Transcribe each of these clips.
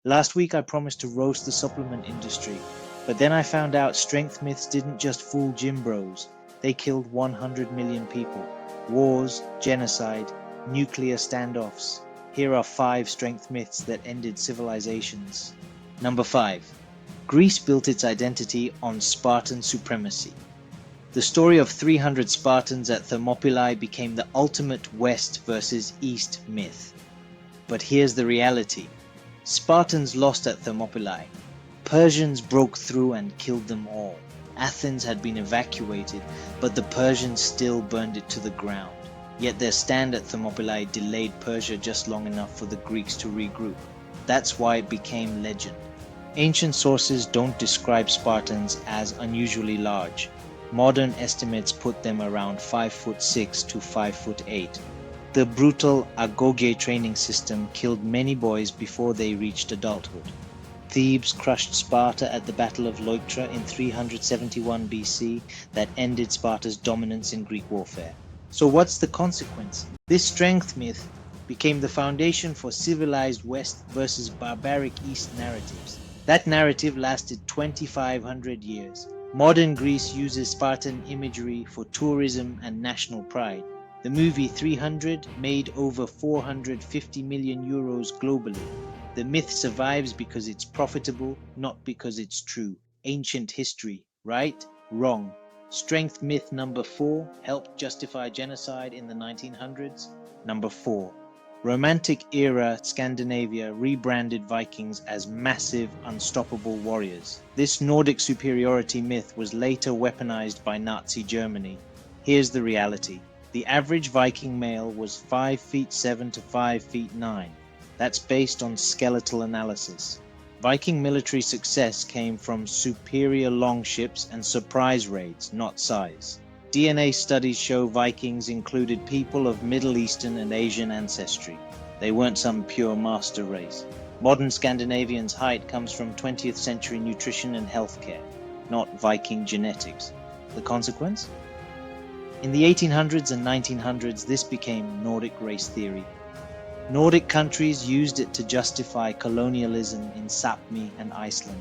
Last week I promised to roast the supplement industry, but then I found out strength myths didn't just fool gym bros. They killed 100 million people. Wars, genocide, nuclear standoffs. Here are 5 strength myths that ended civilizations. Number 5. Greece built its identity on Spartan supremacy. The story of 300 Spartans at Thermopylae became the ultimate West versus East myth. But here's the reality. Spartans lost at Thermopylae. Persians broke through and killed them all. Athens had been evacuated, but the Persians still burned it to the ground. Yet their stand at Thermopylae delayed Persia just long enough for the Greeks to regroup. That's why it became legend. Ancient sources don't describe Spartans as unusually large. Modern estimates put them around 5'6" to 5'8". The brutal agoge training system killed many boys before they reached adulthood. Thebes crushed Sparta at the Battle of Leuctra in 371 BC that ended Sparta's dominance in Greek warfare. So what's the consequence? This strength myth became the foundation for civilized West versus barbaric East narratives. That narrative lasted 2,500 years. Modern Greece uses Spartan imagery for tourism and national pride. The movie 300 made over 450 million euros globally. The myth survives because it's profitable, not because it's true. Ancient history, right? Wrong. Strength myth number 4 helped justify genocide in the 1900s. Number 4. Romantic era Scandinavia rebranded Vikings as massive, unstoppable warriors. This Nordic superiority myth was later weaponized by Nazi Germany. Here's the reality. The average Viking male was 5'7" to 5'9". That's based on skeletal analysis. Viking military success came from superior longships and surprise raids, not size. DNA studies show Vikings included people of Middle Eastern and Asian ancestry. They weren't some pure master race. Modern Scandinavians' height comes from 20th century nutrition and healthcare, not Viking genetics. The consequence? In the 1800s and 1900s, this became Nordic race theory. Nordic countries used it to justify colonialism in Sápmi and Iceland.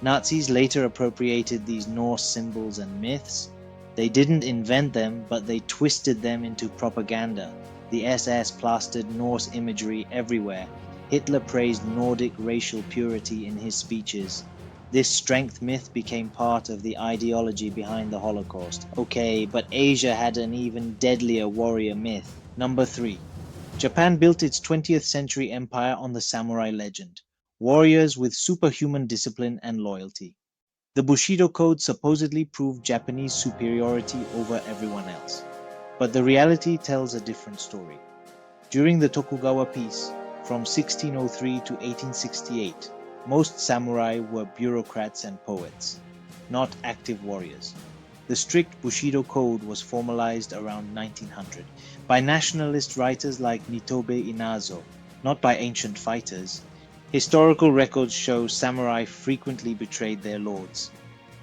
Nazis later appropriated these Norse symbols and myths. They didn't invent them, but they twisted them into propaganda. The SS plastered Norse imagery everywhere. Hitler praised Nordic racial purity in his speeches. This strength myth became part of the ideology behind the Holocaust. Okay, but Asia had an even deadlier warrior myth. Number 3. Japan built its 20th century empire on the samurai legend. Warriors with superhuman discipline and loyalty. The Bushido Code supposedly proved Japanese superiority over everyone else. But the reality tells a different story. During the Tokugawa peace, from 1603 to 1868, most samurai were bureaucrats and poets, not active warriors. The strict Bushido Code was formalized around 1900 by nationalist writers like Nitobe Inazo, not by ancient fighters. Historical records show samurai frequently betrayed their lords.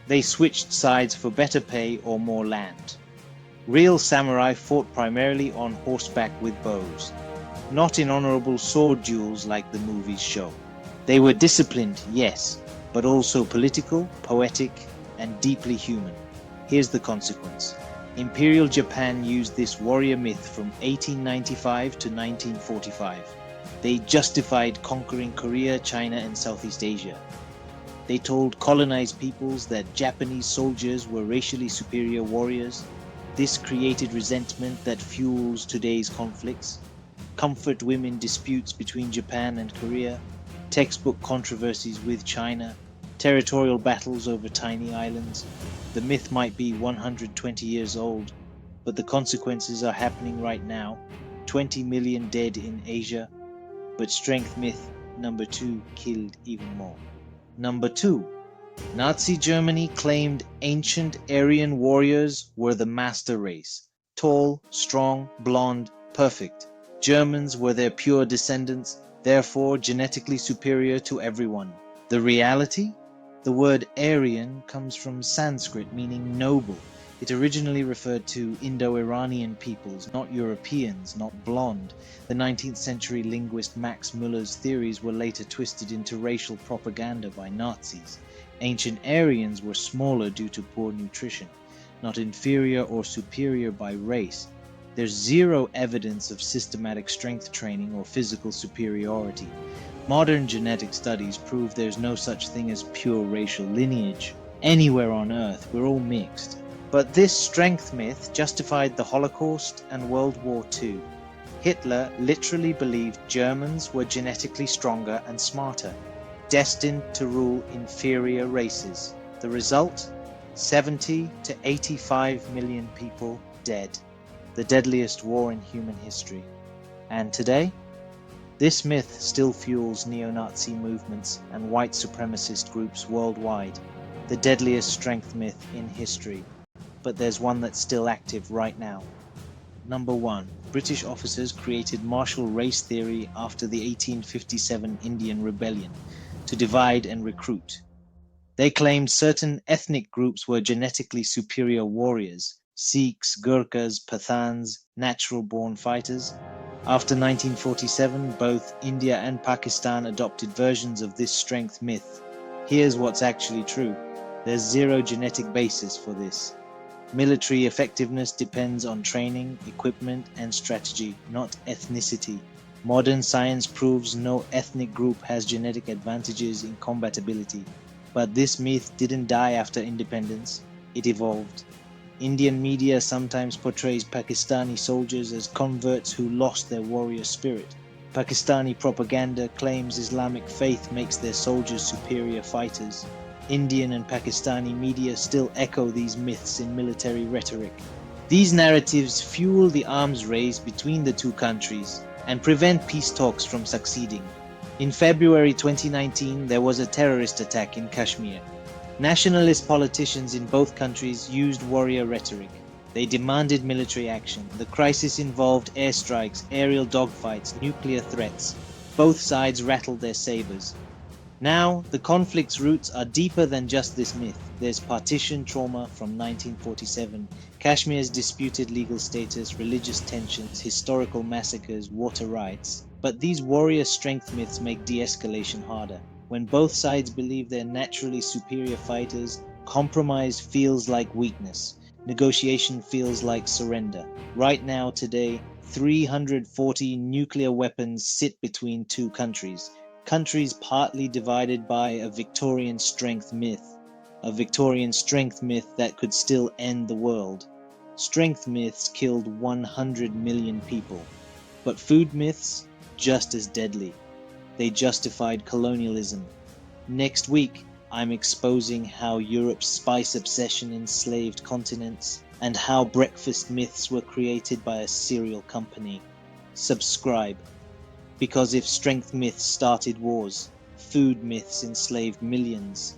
They switched sides for better pay or more land. Real samurai fought primarily on horseback with bows, not in honorable sword duels like the movies show. They were disciplined, yes, but also political, poetic, and deeply human. Here's the consequence. Imperial Japan used this warrior myth from 1895 to 1945. They justified conquering Korea, China, and Southeast Asia. They told colonized peoples that Japanese soldiers were racially superior warriors. This created resentment that fuels today's conflicts. Comfort women disputes between Japan and Korea. Textbook controversies with China. Territorial battles over tiny islands. The myth might be 120 years old, but the consequences are happening right now. 20 million dead in Asia. But strength myth number 2 killed even more. Number 2. Nazi Germany claimed ancient Aryan warriors were the master race. Tall, strong, blonde, perfect. Germans were their pure descendants, therefore genetically superior to everyone. The reality? The word Aryan comes from Sanskrit meaning noble. It originally referred to Indo-Iranian peoples, not Europeans, not blonde. The 19th century linguist Max Müller's theories were later twisted into racial propaganda by Nazis. Ancient Aryans were smaller due to poor nutrition, not inferior or superior by race. There's zero evidence of systematic strength training or physical superiority. Modern genetic studies prove there's no such thing as pure racial lineage. Anywhere on Earth, we're all mixed. But this strength myth justified the Holocaust and World War II. Hitler literally believed Germans were genetically stronger and smarter, destined to rule inferior races. The result? 70 to 85 million people dead. The deadliest war in human history. And today? This myth still fuels neo-Nazi movements and white supremacist groups worldwide. The deadliest strength myth in history. But there's one that's still active right now. Number 1. British officers created martial race theory after the 1857 Indian Rebellion to divide and recruit. They claimed certain ethnic groups were genetically superior warriors, Sikhs, Gurkhas, Pathans, natural-born fighters. After 1947, both India and Pakistan adopted versions of this strength myth. Here's what's actually true. There's zero genetic basis for this. Military effectiveness depends on training, equipment, and strategy, not ethnicity. Modern science proves no ethnic group has genetic advantages in combatability. But this myth didn't die after independence, it evolved. Indian media sometimes portrays Pakistani soldiers as converts who lost their warrior spirit. Pakistani propaganda claims Islamic faith makes their soldiers superior fighters. Indian and Pakistani media still echo these myths in military rhetoric. These narratives fuel the arms race between the two countries and prevent peace talks from succeeding. In February 2019, there was a terrorist attack in Kashmir. Nationalist politicians in both countries used warrior rhetoric. They demanded military action. The crisis involved airstrikes, aerial dogfights, nuclear threats. Both sides rattled their sabers. Now, the conflict's roots are deeper than just this myth. There's partition trauma from 1947, Kashmir's disputed legal status, religious tensions, historical massacres, water rights. But these warrior strength myths make de-escalation harder. When both sides believe they're naturally superior fighters, compromise feels like weakness. Negotiation feels like surrender. Right now, today, 340 nuclear weapons sit between two countries. Countries partly divided by a Victorian strength myth. A Victorian strength myth that could still end the world. Strength myths killed 100 million people. But food myths, just as deadly. They justified colonialism. Next week, I'm exposing how Europe's spice obsession enslaved continents and how breakfast myths were created by a cereal company. Subscribe. Because if strength myths started wars, food myths enslaved millions.